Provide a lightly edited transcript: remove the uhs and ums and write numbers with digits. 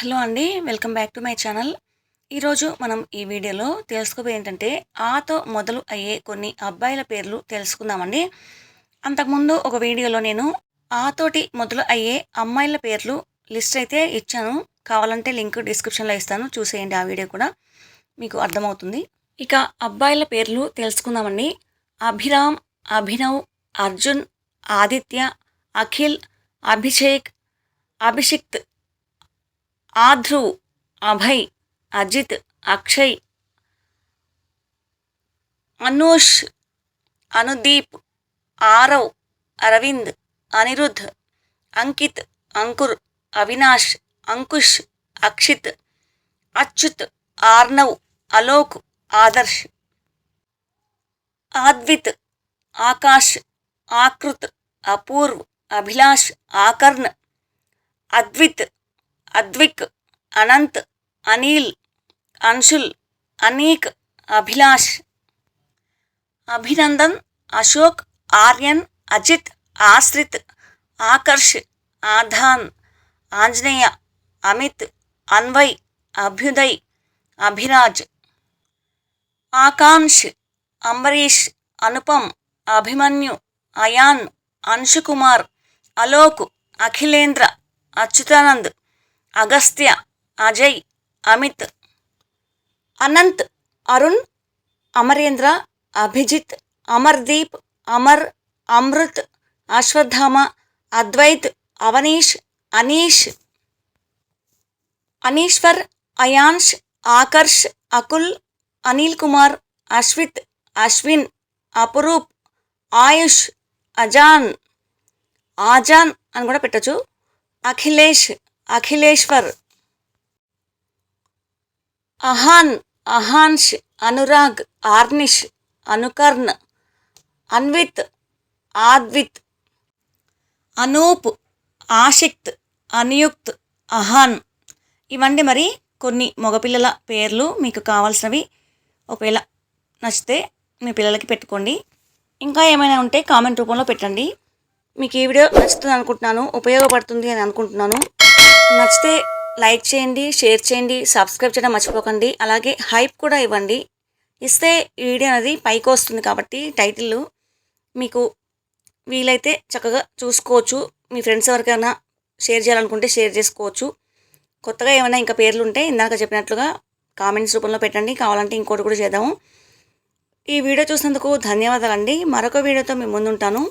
Hello అండి, welcome back to my channel. ఈరోజు మనం ఈ వీడియోలో తెలుసుకోబోయేది ఏంటంటే ఆతో మొదలు అయ్యే కొన్ని అబ్బాయిల పేర్లు తెలుసుకుందామండి. అంతకుముందు ఒక వీడియోలో నేను ఆతోటి మొదలు అయ్యే అమ్మాయిల పేర్లు లిస్ట్ అయితే ఇచ్చాను. కావాలంటే లింక్ డిస్క్రిప్షన్లో ఇస్తాను, చూసేయండి. ఆ వీడియో కూడా మీకు అర్థమవుతుంది. ఇక అబ్బాయిల పేర్లు తెలుసుకుందామండి. అభిరామ్, అభినవ్, అర్జున్, ఆదిత్య, అఖిల్, అభిషేక్, అభిషిక్త్, ఆధ్రువ్, అభయ్, అజిత్, అక్షయ్, అనూష్, అనుదీప్, ఆరవ్, అరవింద్, అనిరుద్ధ్, అంకిత్, అంకుర్, అవినాష్, అంకుష్, అక్షిత్, అచ్యుత్, ఆర్నవ్, అలోక్, ఆదర్శ్, ఆద్విత్, ఆకాష్, ఆకృత్, అపూర్వ్, అభిలాష్, ఆకర్ణ్, అద్విత్, అద్విక్, అనంత్, అనిల్, అంశుల్, అనీక్, అభిలాష్, అభినందన్, అశోక్, ఆర్యన్, అజిత్, ఆశ్రిత్, ఆకర్ష్, ఆధాన్, ఆంజనేయ, అమిత్, అన్వయ్, అభ్యుదయ్, అభిరాజ్, ఆకాంక్ష్, అంబరీష్, అనుపమ్, అభిమన్యు, అయాన్, అంశుకుమార్, అలోక్, అఖిలేంద్ర, అచ్యుతానంద్, అగస్త్య, అజయ్, అమిత్, అనంత్, అరుణ్, అమరేంద్ర, అభిజిత్, అమర్దీప్, అమర్, అమృత్, అశ్వత్థామ, అద్వైత్, అవనీష్, అనీష్, అనీశ్వర్, అయాన్ష్, ఆకర్ష్, అకుల్, అనిల్ కుమార్, అశ్విత్, అశ్విన్, అపురూప్, ఆయుష్, అజాన్, ఆజాన్ అని కూడా పెట్టచ్చు, అఖిలేష్, అఖిలేశ్వర్, అహాన్, అహాన్ష్, అనురాగ్, ఆర్నిష్, అనుకర్ణ్, అన్విత్, ఆద్విత్, అనూప్, ఆషిక్త్, అనుయుక్త్, అహాన్. ఇవండి మరి కొన్ని మగపిల్లల పేర్లు. మీకు కావాల్సినవి ఒకవేళ నచ్చితే మీ పిల్లలకి పెట్టుకోండి. ఇంకా ఏమైనా ఉంటే కామెంట్ రూపంలో పెట్టండి. మీకు ఈ వీడియో నచ్చుతుంది అనుకుంటున్నాను, ఉపయోగపడుతుంది అని అనుకుంటున్నాను. నచ్చితే లైక్ చేయండి, షేర్ చేయండి, సబ్స్క్రైబ్ చేయడం మర్చిపోకండి. అలాగే హైప్ కూడా ఇవ్వండి. ఇస్తే ఈ వీడియో అనేది పైకి వస్తుంది కాబట్టి టైటిల్ మీకు వీలైతే చక్కగా చూసుకోవచ్చు. మీ ఫ్రెండ్స్ ఎవరికైనా షేర్ చేయాలనుకుంటే షేర్ చేసుకోవచ్చు. కొత్తగా ఏమైనా ఇంకా పేర్లు ఉంటే ఇందాక చెప్పినట్లుగా కామెంట్స్ రూపంలో పెట్టండి. కావాలంటే ఇంకోటి కూడా చేద్దాము. ఈ వీడియో చూసినందుకు ధన్యవాదాలండి. మరొక వీడియోతో మీ ముందుంటాను.